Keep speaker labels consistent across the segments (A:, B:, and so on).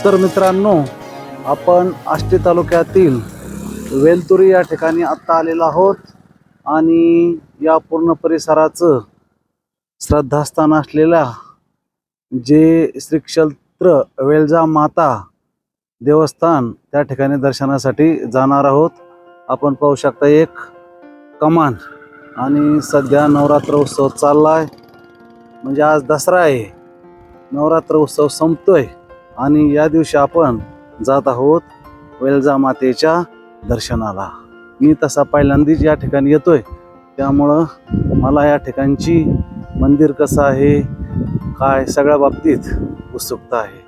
A: तर मित्रांनो, आपण आष्टी तालुक्यातील वेलतुरी या ठिकाणी आत्ता आलेलो आहोत आणि या पूर्ण परिसराचं श्रद्धास्थान असलेल्या जे श्री क्षेत्र वेलजा माता देवस्थान त्या ठिकाणी दर्शनासाठी जाणार आहोत। आपण पाहू शकता एक कमान आणि सध्या नवरात्र उत्सव चाललाय, म्हणजे आज दसरा आहे, नवरात्र उत्सव संपतोय आणि या दिवशी आपण जात आहोत वेलजा मातेच्या दर्शनाला। मी तसा पहिल्यांदाच या ठिकाणी येतोय, त्यामुळं मला या ठिकाणची मंदिर कसं आहे काय सगळ्या बाबतीत उत्सुकता आहे।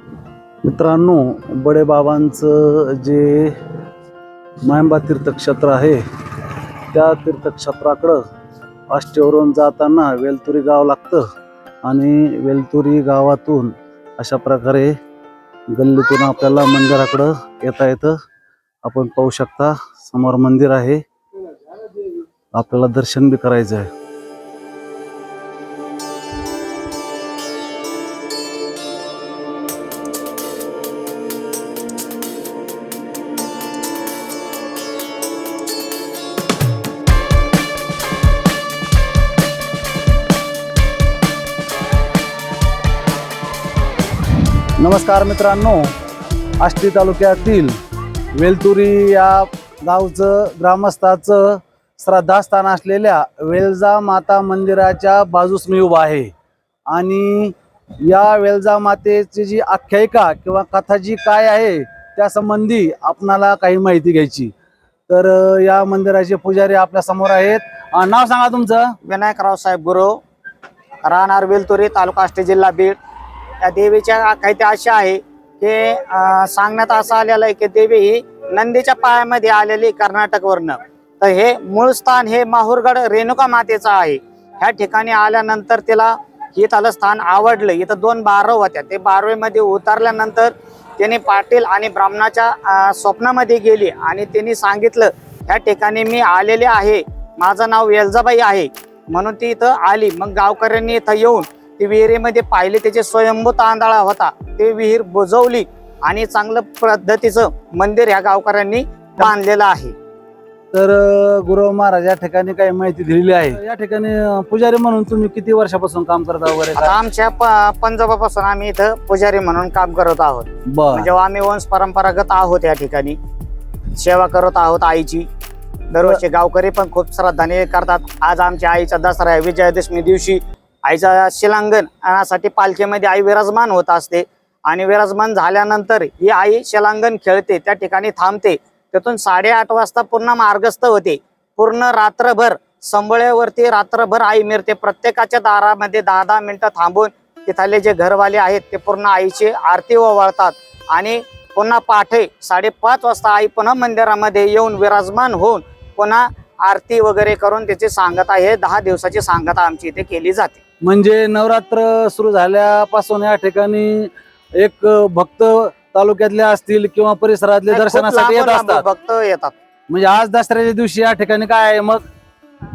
A: मित्रांनो, बडे बाबांचं जे मायंबा तीर्थक्षेत्र आहे त्या तीर्थक्षेत्राकडं आष्टीवरून जाताना वेलतुरी गाव लागतं आणि वेलतुरी गावातून अशा प्रकारे गल्लीतून आपल्याला मंदिराकडं येता येतं। आपण पाहू शकता समोर मंदिर आहे, आपल्याला दर्शन बी करायचं आहे। नमस्कार मित्रांनो, आष्टी तालुक्यातील वेलतुरी या गावचं ग्रामस्थाचं श्रद्धास्थान असलेल्या वेलजा माता मंदिराच्या बाजूस मी उभा आहे आणि या वेलजा मातेची जी आख्यायिका किंवा कथा जी काय आहे त्या संबंधी आपणाला काही माहिती घ्यायची। तर या मंदिराचे पुजारी आपल्या समोर आहेत। नाव सांगा तुमचं?
B: विनायकराव साहेब गुरु, राहणार वेलतुरी, तालुका आष्टी, जिल्हा बीड। या देवीच्या काही अशा आहे की सांगण्यात असं आलेलं आहे की देवी ही नंदीच्या पायामध्ये आलेली कर्नाटकवरनं। तर हे मूळ स्थान हे माहुरगड रेणुका मातेचं आहे। ह्या ठिकाणी आल्यानंतर तिला त्याला स्थान आवडलं। इथं 2 बारव होत्या, ते बारवेमध्ये उतरल्यानंतर त्याने पाटील आणि ब्राह्मणाच्या स्वप्नामध्ये गेली आणि त्यांनी सांगितलं ह्या ठिकाणी मी आलेले आहे, माझं नाव वेलजाबाई आहे, म्हणून ती इथं आली। मग गावकऱ्यांनी इथं येऊन ती विहिरीमध्ये पाहिले, त्याचे स्वयंभू तांदळा होता, ते विहीर बुजवली आणि चांगलं पद्धतीचं मंदिर ह्या गावकऱ्यांनी बांधलेलं आहे।
A: तर गुरु महाराज या ठिकाणी काही माहिती दिलेली आहे। या ठिकाणी पुजारी म्हणून तुम्ही किती वर्षापासून काम करता वगैरे?
B: आमच्या पंजोबापासून आम्ही इथं पुजारी म्हणून काम करत आहोत। म्हणजे आम्ही वंश परंपरागत आहोत, या ठिकाणी सेवा करत आहोत आईची। दरवर्षी गावकरी पण खूप श्रद्धाने करतात। आज आमच्या आईचा दसरा आहे, विजयादशमी दिवशी आईचा शिलांगणासाठी पालखीमध्ये आई विराजमान होत असते आणि विराजमान झाल्यानंतर ही आई शिलांगण खेळते, त्या ठिकाणी थांबते। तिथून 8:30 वाजता पूर्ण मार्गस्थ होते। पूर्ण रात्रभर संबळेवरती रात्रभर आई मिरते। प्रत्येकाच्या दारामध्ये 10-10 मिनिटं थांबून तिथले जे घरवाले आहेत ते पूर्ण आईची आरती ओवाळतात आणि पुन्हा पहाटे 5:30 वाजता आई पुन्हा मंदिरामध्ये येऊन विराजमान होऊन पुन्हा आरती वगैरे करून त्याची सांगता, हे 10 दिवसाची सांगता आमची इथे केली जाते।
A: म्हणजे नवरात्र सुरू झाल्यापासून या ठिकाणी एक भक्त तालुक्यातले असतील किंवा परिसरातले दर्शनासाठी येत असतात,
B: भक्त येतात।
A: म्हणजे आज दसऱ्याच्या दिवशी या ठिकाणी काय आहे, मग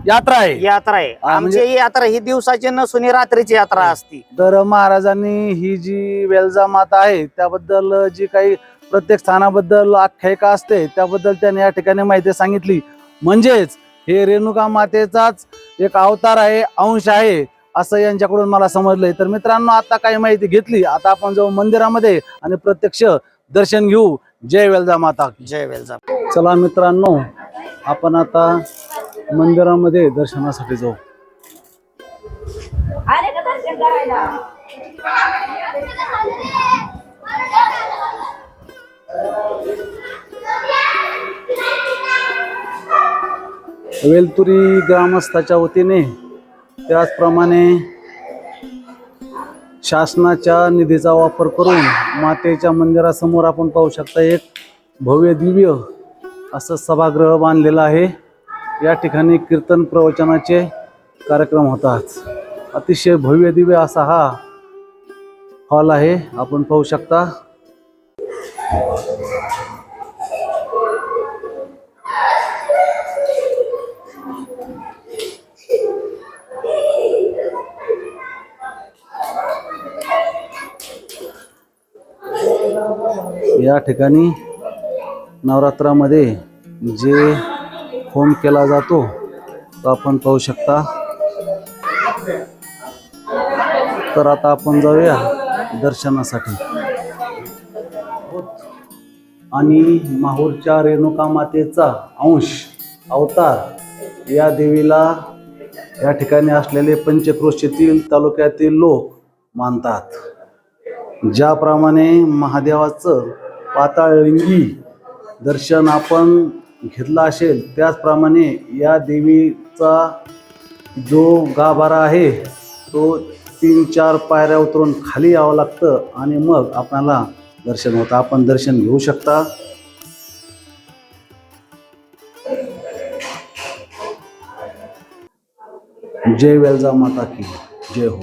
A: यात्रा आहे?
B: यात्रा आहे आमची ही यात्रा, ही दिवसाची नसून रात्रीची यात्रा असती।
A: तर महाराजांनी ही जी वेलजा माता आहे त्याबद्दल जी काही प्रत्येक स्थानाबद्दल आख्यायिका असते त्याबद्दल त्यांनी या ठिकाणी माहिती सांगितली। म्हणजेच हे रेणुका मातेचाच एक अवतार आहे, अंश आहे, असं यांच्याकडून मला समजलंय। तर मित्रांनो, आता काही माहिती घेतली, आता आपण जाऊ मंदिरामध्ये आणि प्रत्यक्ष दर्शन घेऊ। जय वेलजा माता,
B: जय वेलजा।
A: चला मित्रांनो, आपण आता मंदिरामध्ये दर्शनासाठी जाऊ। वेलतुरी ग्रामस्थाच्या वतीने त्याचप्रमाणे शासनाच्या निधीचा वापर करून मातेच्या मंदिरासमोर आपण पाहू शकता एक भव्य दिव्य असं सभागृह बांधलेलं आहे। या ठिकाणी कीर्तन प्रवचनाचे कार्यक्रम होतात। अतिशय भव्य दिव्य असा हा हॉल आहे, आपण पाहू शकता। या ठिकाणी नवरात्रामध्ये जे होम केला जातो तो आपण पाहू शकता. तर आता आपण जाऊया दर्शनासाठी. आणि माहूरच्या रेणुका मातेचा अंश अवतार या देवीला या ठिकाणी असलेले पंचक्रोशीतील तालुक्यातील लोक मानतात. ज्याप्रमाणे महादेवाचं पाताळलिंगी दर्शन आपण घेतलं असेल त्याचप्रमाणे या देवीचा जो गाभारा आहे तो 3-4 पायऱ्या उतरून खाली यावं लागतं आणि मग आपल्याला दर्शन होतं. आपण दर्शन घेऊ शकता. जय वेलजा माता की जय हो.